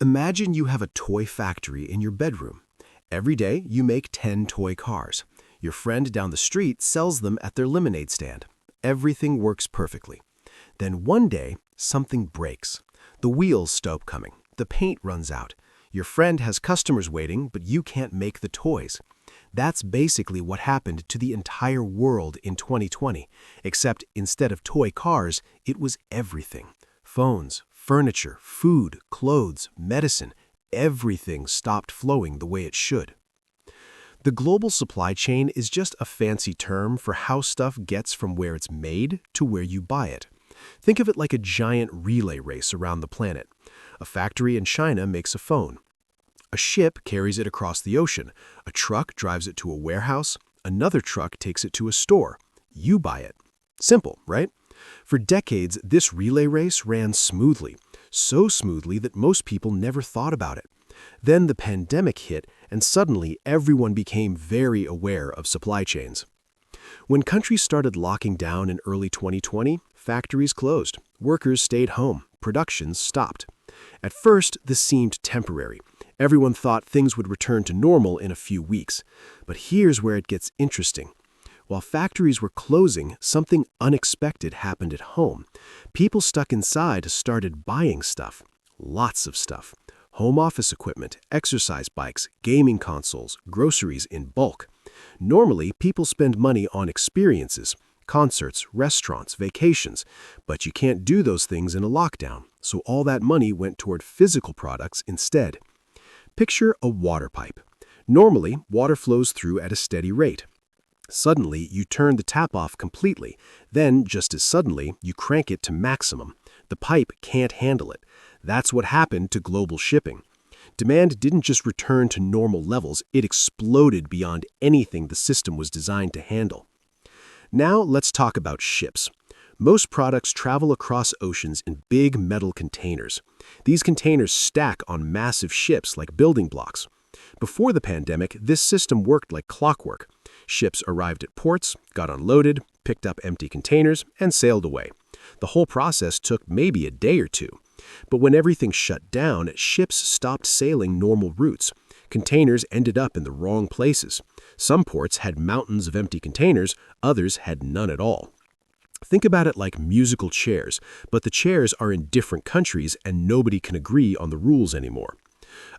Imagine you have a toy factory in your bedroom. Every day, you make 10 toy cars. Your friend down the street sells them at their lemonade stand. Everything works perfectly. Then one day, something breaks. The wheels stop coming. The paint runs out. Your friend has customers waiting, but you can't make the toys. That's basically what happened to the entire world in 2020, except instead of toy cars, it was everything. Phones, furniture, food, clothes, medicine, everything stopped flowing the way it should. The global supply chain is just a fancy term for how stuff gets from where it's made to where you buy it. Think of it like a giant relay race around the planet. A factory in China makes a phone. A ship carries it across the ocean. A truck drives it to a warehouse. Another truck takes it to a store. You buy it. Simple, right? For decades, this relay race ran smoothly, so smoothly that most people never thought about it. Then the pandemic hit, and suddenly everyone became very aware of supply chains. When countries started locking down in early 2020, factories closed, workers stayed home, production stopped. At first, this seemed temporary. Everyone thought things would return to normal in a few weeks. But here's where it gets interesting. While factories were closing, something unexpected happened at home. People stuck inside started buying stuff. Lots of stuff. Home office equipment, exercise bikes, gaming consoles, groceries in bulk. Normally, people spend money on experiences, concerts, restaurants, vacations, but you can't do those things in a lockdown, so all that money went toward physical products instead. Picture a water pipe. Normally, water flows through at a steady rate. Suddenly, you turn the tap off completely. Then, just as suddenly, you crank it to maximum. The pipe can't handle it. That's what happened to global shipping. Demand didn't just return to normal levels, it exploded beyond anything the system was designed to handle. Now, let's talk about ships. Most products travel across oceans in big metal containers. These containers stack on massive ships like building blocks. Before the pandemic, this system worked like clockwork. Ships arrived at ports, got unloaded, picked up empty containers, and sailed away. The whole process took maybe a day or two. But when everything shut down, ships stopped sailing normal routes. Containers ended up in the wrong places. Some ports had mountains of empty containers, others had none at all. Think about it like musical chairs, but the chairs are in different countries and nobody can agree on the rules anymore.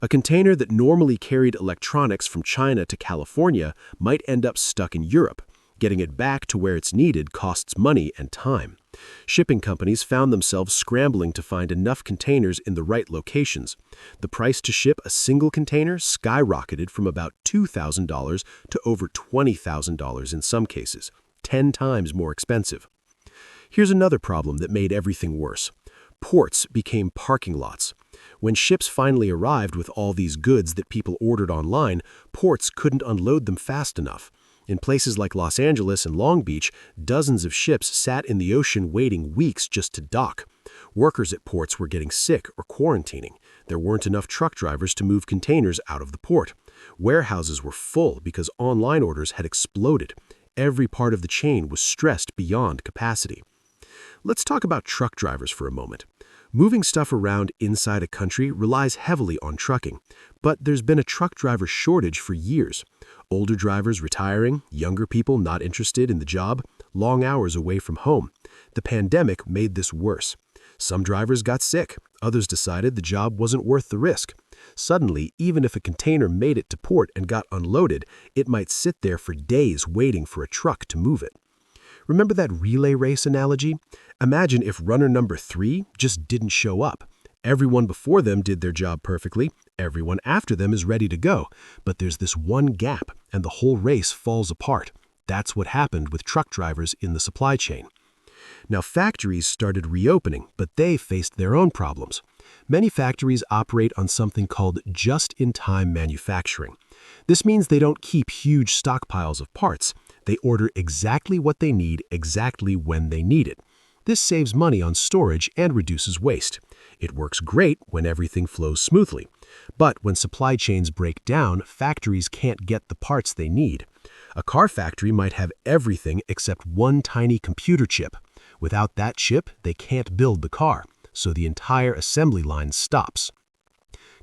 A container that normally carried electronics from China to California might end up stuck in Europe. Getting it back to where it's needed costs money and time. Shipping companies found themselves scrambling to find enough containers in the right locations. The price to ship a single container skyrocketed from about $2,000 to over $20,000 in some cases, 10 times more expensive. Here's another problem that made everything worse. Ports became parking lots. When ships finally arrived with all these goods that people ordered online, ports couldn't unload them fast enough. In places like Los Angeles and Long Beach, dozens of ships sat in the ocean waiting weeks just to dock. Workers at ports were getting sick or quarantining. There weren't enough truck drivers to move containers out of the port. Warehouses were full because online orders had exploded. Every part of the chain was stressed beyond capacity. Let's talk about truck drivers for a moment. Moving stuff around inside a country relies heavily on trucking, but there's been a truck driver shortage for years. Older drivers retiring, younger people not interested in the job, long hours away from home. The pandemic made this worse. Some drivers got sick, others decided the job wasn't worth the risk. Suddenly, even if a container made it to port and got unloaded, it might sit there for days waiting for a truck to move it. Remember that relay race analogy? Imagine if runner number 3 just didn't show up. Everyone before them did their job perfectly, everyone after them is ready to go, but there's this one gap and the whole race falls apart. That's what happened with truck drivers in the supply chain. Now factories started reopening, but they faced their own problems. Many factories operate on something called just-in-time manufacturing. This means they don't keep huge stockpiles of parts. They order exactly what they need exactly when they need it. This saves money on storage and reduces waste. It works great when everything flows smoothly. But when supply chains break down, factories can't get the parts they need. A car factory might have everything except one tiny computer chip. Without that chip, they can't build the car, so the entire assembly line stops.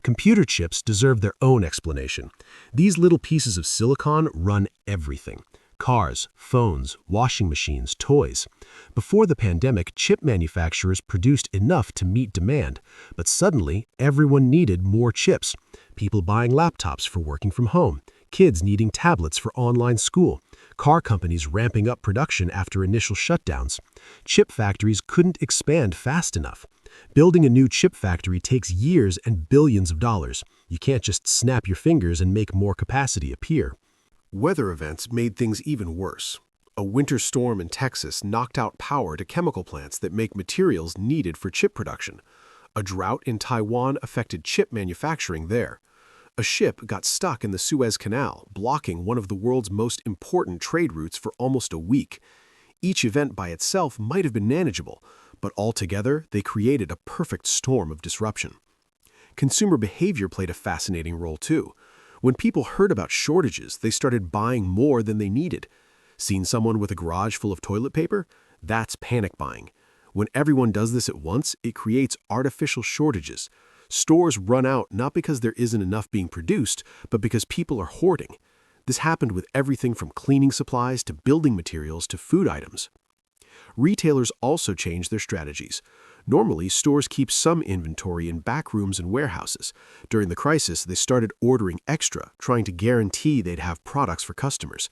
Computer chips deserve their own explanation. These little pieces of silicon run everything. Cars, phones, washing machines, toys. Before the pandemic, chip manufacturers produced enough to meet demand, but suddenly everyone needed more chips. People buying laptops for working from home, kids needing tablets for online school, car companies ramping up production after initial shutdowns. Chip factories couldn't expand fast enough. Building a new chip factory takes years and billions of dollars. You can't just snap your fingers and make more capacity appear. Weather events made things even worse. A winter storm in Texas knocked out power to chemical plants that make materials needed for chip production. A drought in Taiwan affected chip manufacturing there. A ship got stuck in the Suez Canal, blocking one of the world's most important trade routes for almost a week. Each event by itself might have been manageable, but altogether they created a perfect storm of disruption. Consumer behavior played a fascinating role too. When people heard about shortages, they started buying more than they needed. Seen someone with a garage full of toilet paper? That's panic buying. When everyone does this at once, it creates artificial shortages. Stores run out not because there isn't enough being produced, but because people are hoarding. This happened with everything from cleaning supplies to building materials to food items. Retailers also changed their strategies. Normally, stores keep some inventory in back rooms and warehouses. During the crisis, they started ordering extra, trying to guarantee they'd have products for customers.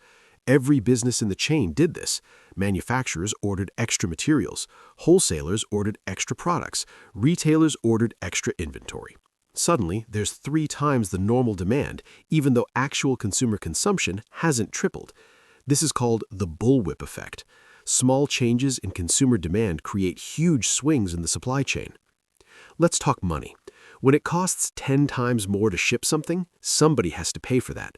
Every business in the chain did this. Manufacturers ordered extra materials. Wholesalers ordered extra products. Retailers ordered extra inventory. Suddenly, there's 3 times the normal demand, even though actual consumer consumption hasn't tripled. This is called the bullwhip effect. Small changes in consumer demand create huge swings in the supply chain. Let's talk money. When it costs 10 times more to ship something, somebody has to pay for that.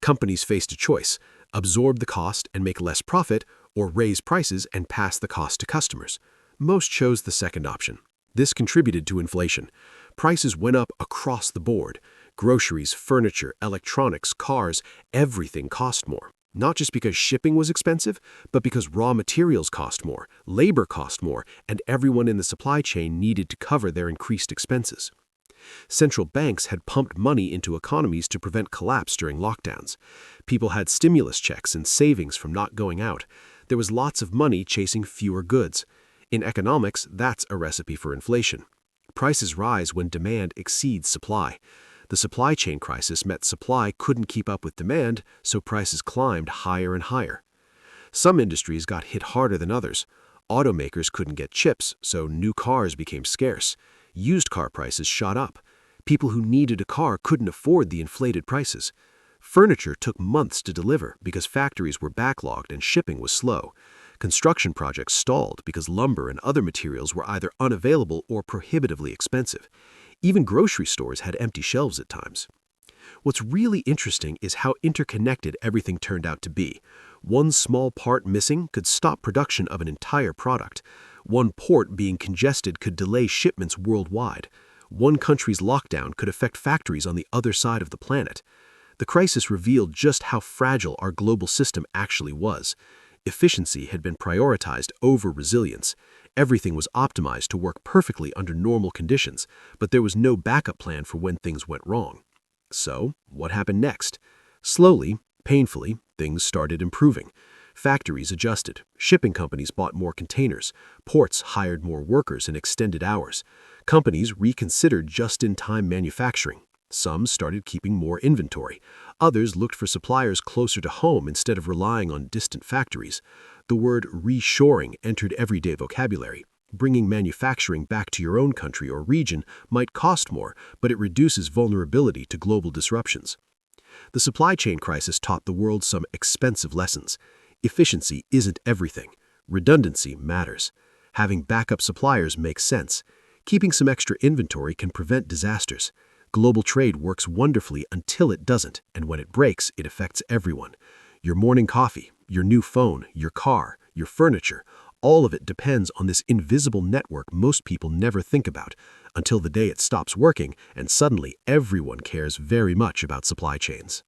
Companies faced a choice: absorb the cost and make less profit, or raise prices and pass the cost to customers. Most chose the second option. This contributed to inflation. Prices went up across the board. Groceries, furniture, electronics, cars, everything cost more. Not just because shipping was expensive, but because raw materials cost more, labor cost more, and everyone in the supply chain needed to cover their increased expenses. Central banks had pumped money into economies to prevent collapse during lockdowns. People had stimulus checks and savings from not going out. There was lots of money chasing fewer goods. In economics, that's a recipe for inflation. Prices rise when demand exceeds supply. The supply chain crisis meant supply couldn't keep up with demand, so prices climbed higher and higher. Some industries got hit harder than others. Automakers couldn't get chips, so new cars became scarce. Used car prices shot up. People who needed a car couldn't afford the inflated prices. Furniture took months to deliver because factories were backlogged and shipping was slow. Construction projects stalled because lumber and other materials were either unavailable or prohibitively expensive. Even grocery stores had empty shelves at times. What's really interesting is how interconnected everything turned out to be. One small part missing could stop production of an entire product. One port being congested could delay shipments worldwide. One country's lockdown could affect factories on the other side of the planet. The crisis revealed just how fragile our global system actually was. Efficiency had been prioritized over resilience. Everything was optimized to work perfectly under normal conditions, but there was no backup plan for when things went wrong. So, what happened next? Slowly, painfully, things started improving. Factories adjusted. Shipping companies bought more containers. Ports hired more workers and extended hours. Companies reconsidered just-in-time manufacturing. Some started keeping more inventory. Others looked for suppliers closer to home instead of relying on distant factories. The word reshoring entered everyday vocabulary. Bringing manufacturing back to your own country or region might cost more, but it reduces vulnerability to global disruptions. The supply chain crisis taught the world some expensive lessons. Efficiency isn't everything. Redundancy matters. Having backup suppliers makes sense. Keeping some extra inventory can prevent disasters. Global trade works wonderfully until it doesn't, and when it breaks, it affects everyone. Your morning coffee, your new phone, your car, your furniture, all of it depends on this invisible network most people never think about, until the day it stops working and suddenly everyone cares very much about supply chains.